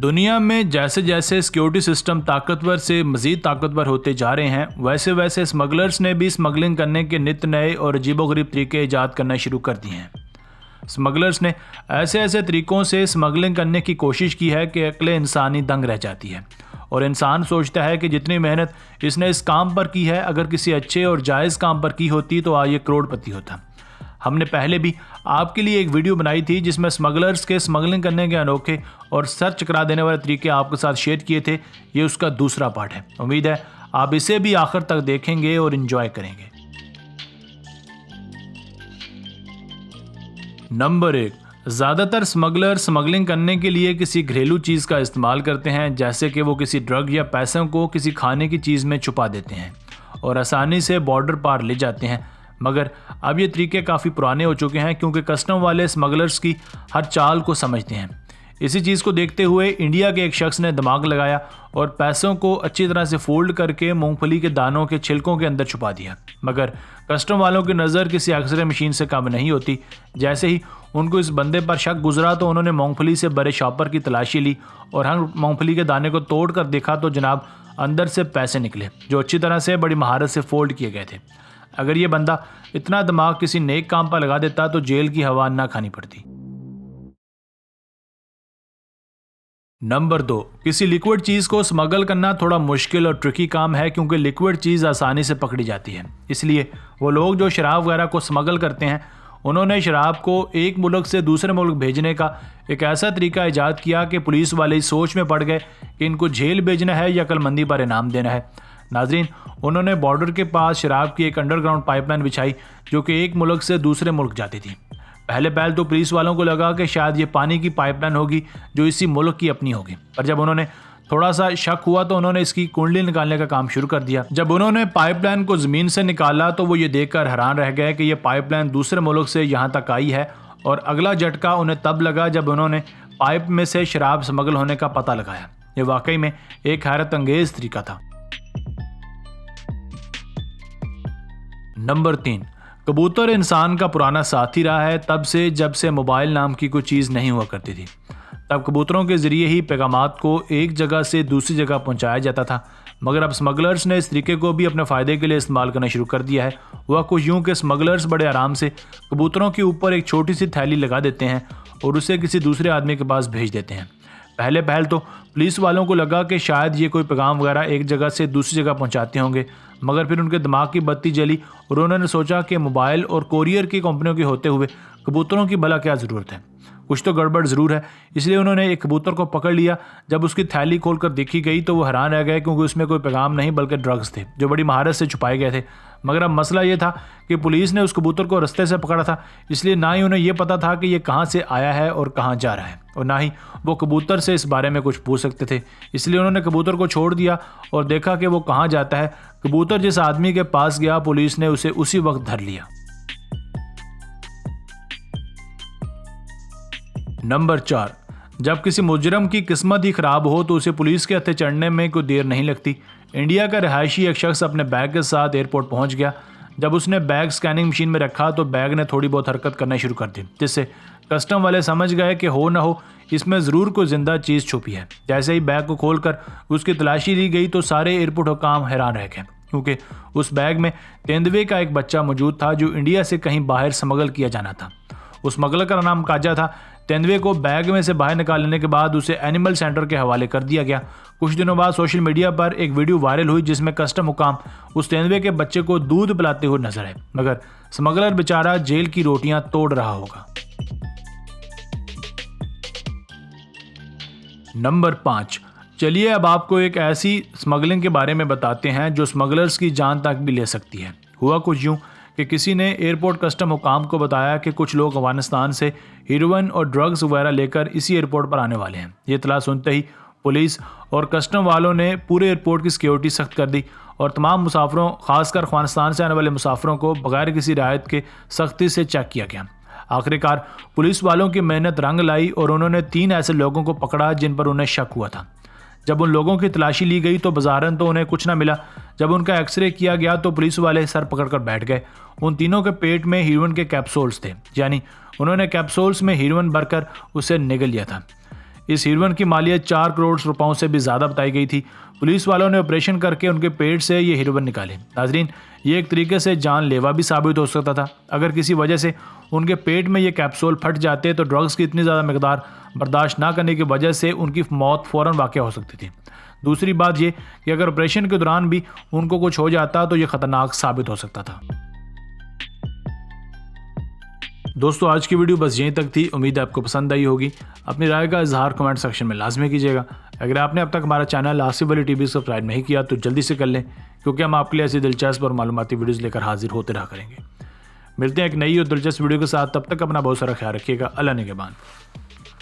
दुनिया में जैसे जैसे सिक्योरिटी सिस्टम ताकतवर से मज़ीद ताकतवर होते जा रहे हैं, वैसे वैसे स्मगलर्स ने भी स्मगलिंग करने के नित नए और अजीबोगरीब तरीके ईजाद करना शुरू कर दिए हैं। स्मगलर्स ने ऐसे ऐसे तरीक़ों से स्मगलिंग करने की कोशिश की है कि अक्ल इंसानी दंग रह जाती है और इंसान सोचता है कि जितनी मेहनत इसने इस काम पर की है, अगर किसी अच्छे और जायज़ काम पर की होती तो आज ये करोड़पति होता। हमने पहले भी आपके लिए एक वीडियो बनाई थी जिसमें स्मगलर्स के स्मगलिंग करने के अनोखे और सर्च करा देने वाले तरीके आपके साथ शेयर किए थे। ये उसका दूसरा पार्ट है। उम्मीद है आप इसे भी आखिर तक देखेंगे और एंजॉय करेंगे। नंबर 1, ज़्यादातर स्मगलर स्मगलिंग करने के लिए किसी घरेलू चीज़ का इस्तेमाल करते हैं, जैसे कि वो किसी ड्रग या पैसों को किसी खाने की चीज़ में छुपा देते हैं और आसानी से बॉर्डर पार ले जाते हैं। मगर अब ये तरीके काफ़ी पुराने हो चुके हैं क्योंकि कस्टम वाले स्मगलर्स की हर चाल को समझते हैं। इसी चीज़ को देखते हुए इंडिया के एक शख्स ने दिमाग लगाया और पैसों को अच्छी तरह से फोल्ड करके मूंगफली के दानों के छिलकों के अंदर छुपा दिया। मगर कस्टम वालों की नज़र किसी एक्सरे मशीन से कम नहीं होती। जैसे ही उनको इस बंदे पर शक गुजरा तो उन्होंने मूंगफली से भरे शॉपर की तलाशी ली और हर मूंगफली के दाने को तोड़ कर देखा तो जनाब अंदर से पैसे निकले जो अच्छी तरह से बड़ी महारत से फोल्ड किए गए थे। अगर ये बंदा इतना दिमाग किसी नेक काम पर लगा देता तो जेल की हवा ना खानी पड़ती। नंबर 2, किसी लिक्विड चीज़ को स्मगल करना थोड़ा मुश्किल और ट्रिकी काम है क्योंकि लिक्विड चीज़ आसानी से पकड़ी जाती है। इसलिए वो लोग जो शराब वगैरह को स्मगल करते हैं, उन्होंने शराब को एक मुल्क से दूसरे मुल्क भेजने का एक ऐसा तरीका ईजाद किया कि पुलिस वाले इस सोच में पड़ गए कि इनको जेल भेजना है या अक्लमंदी पर इनाम देना है। नाजरीन, उन्होंने बॉर्डर के पास शराब की एक अंडरग्राउंड पाइपलाइन बिछाई जो कि एक मुल्क से दूसरे मुल्क जाती थी। पहले तो पुलिस वालों को लगा कि शायद ये पानी की पाइपलाइन होगी जो इसी मुल्क की अपनी होगी, पर जब उन्होंने थोड़ा सा शक हुआ तो उन्होंने इसकी कुंडली निकालने का काम शुरू कर दिया। जब उन्होंने पाइपलाइन को ज़मीन से निकाला तो वो ये देखकर हैरान रह गए कि ये पाइपलाइन दूसरे मुल्क से यहाँ तक आई है। और अगला झटका उन्हें तब लगा जब उन्होंने पाइप में से शराब स्मगल होने का पता लगाया। ये वाकई में एक हैरत अंगेज़ तरीका था। नंबर 3, कबूतर इंसान का पुराना साथी रहा है तब से जब से मोबाइल नाम की कोई चीज़ नहीं हुआ करती थी। तब कबूतरों के ज़रिए ही पैगामात को एक जगह से दूसरी जगह पहुंचाया जाता था। मगर अब स्मगलर्स ने इस तरीके को भी अपने फ़ायदे के लिए इस्तेमाल करना शुरू कर दिया है। वह कुछ यूँ कि स्मगलर्स बड़े आराम से कबूतरों के ऊपर एक छोटी सी थैली लगा देते हैं और उसे किसी दूसरे आदमी के पास भेज देते हैं। पहल तो पुलिस वालों को लगा कि शायद ये कोई पैगाम वगैरह एक जगह से दूसरी जगह पहुंचाते होंगे, मगर फिर उनके दिमाग की बत्ती जली और उन्होंने सोचा कि मोबाइल और कोरियर की कंपनियों के होते हुए कबूतरों की भला क्या ज़रूरत है, कुछ तो गड़बड़ ज़रूर है। इसलिए उन्होंने एक कबूतर को पकड़ लिया। जब उसकी थैली खोलकर देखी गई तो वो हैरान रह गए क्योंकि उसमें कोई पैगाम नहीं बल्कि ड्रग्स थे जो बड़ी महारत से छुपाए गए थे। मगर अब मसला ये था कि पुलिस ने उस कबूतर को रास्ते से पकड़ा था, इसलिए ना ही उन्हें यह पता था कि ये कहाँ से आया है और कहाँ जा रहा है, और ना ही वो कबूतर से इस बारे में कुछ पूछ सकते थे। इसलिए उन्होंने कबूतर को छोड़ दिया और देखा कि वो कहाँ जाता है। कबूतर जिस आदमी के पास गया पुलिस ने उसे उसी वक्त धर लिया। नंबर 4, जब किसी मुजरम की किस्मत ही ख़राब हो तो उसे पुलिस के हत्थे चढ़ने में कोई देर नहीं लगती। इंडिया का रहायशी एक शख्स अपने बैग के साथ एयरपोर्ट पहुंच गया। जब उसने बैग स्कैनिंग मशीन में रखा तो बैग ने थोड़ी बहुत हरकत करना शुरू कर दी, जिससे कस्टम वाले समझ गए कि हो ना हो इसमें ज़रूर कोई ज़िंदा चीज़ छुपी है। जैसे ही बैग को खोलकर उसकी तलाशी ली गई तो सारे एयरपोर्ट हुकाम हैरान रह गए क्योंकि उस बैग में तेंदुए का एक बच्चा मौजूद था जो इंडिया से कहीं बाहर स्मगल किया जाना था। उस स्मगलर का नाम काजा था। तेंदुए को बैग में से बाहर निकाल लेने के बाद उसे एनिमल सेंटर के हवाले कर दिया गया। कुछ दिनों बाद सोशल मीडिया पर एक वीडियो वायरल हुई जिसमें कस्टम हुकाम उस तेंदुए के बच्चे को दूध पिलाते हुए नजर आए, मगर स्मगलर बेचारा जेल की रोटियां तोड़ रहा होगा। नंबर 5, चलिए अब आपको एक ऐसी स्मगलिंग के बारे में बताते हैं जो स्मगलर्स की जान तक भी ले सकती है। हुआ कुछ यूँ कि किसी ने एयरपोर्ट कस्टम हुकाम को बताया कि कुछ लोग अफगानिस्तान से हेरोइन और ड्रग्स वगैरह लेकर इसी एयरपोर्ट पर आने वाले हैं। ये इतला सुनते ही पुलिस और कस्टम वालों ने पूरे एयरपोर्ट की सिक्योरिटी सख्त कर दी और तमाम मुसाफिरों, खासकर अफगानिस्तान से आने वाले मुसाफिरों को बगैर किसी रियायत के सख्ती से चेक किया गया। आखिरकार पुलिस वालों की मेहनत रंग लाई और उन्होंने 3 ऐसे लोगों को पकड़ा जिन पर उन्हें शक हुआ था। जब उन लोगों की तलाशी ली गई तो बाजारन तो उन्हें कुछ ना मिला। जब उनका एक्सरे किया गया तो पुलिस वाले सर पकड़कर बैठ गए। उन तीनों के पेट में हेरोइन के कैप्सूल्स थे, यानी उन्होंने कैप्सूल्स में हेरोइन भरकर उसे निगल लिया था। इस हीरोइन की मालियत 4 करोड़ रुपयों से भी ज़्यादा बताई गई थी। पुलिस वालों ने ऑपरेशन करके उनके पेट से ये हीरोइन निकाली। नाजरीन, ये एक तरीके से जानलेवा भी साबित हो सकता था। अगर किसी वजह से उनके पेट में ये कैप्सूल फट जाते तो ड्रग्स की इतनी ज़्यादा मकदार बर्दाश्त ना करने की वजह से उनकी मौत फ़ौरन वाक़या हो सकती थी। दूसरी बात ये कि अगर ऑपरेशन के दौरान भी उनको कुछ हो जाता तो ये ख़तरनाक साबित हो सकता था। दोस्तों, आज की वीडियो बस यहीं तक थी। उम्मीद है आपको पसंद आई होगी। अपनी राय का इजहार कमेंट सेक्शन में लाजमी कीजिएगा। अगर आपने अब तक हमारा channel Asif Ali TV subscribe नहीं किया तो जल्दी से कर लें, क्योंकि हम आपके लिए ऐसी दिलचस्प और मालूमाती वीडियोज़ लेकर हाजिर होते रहा करेंगे। मिलते हैं एक नई और दिलचस्प वीडियो के साथ। तब तक अपना बहुत सारा ख्याल रखिएगा। अल्लाह निगहबान।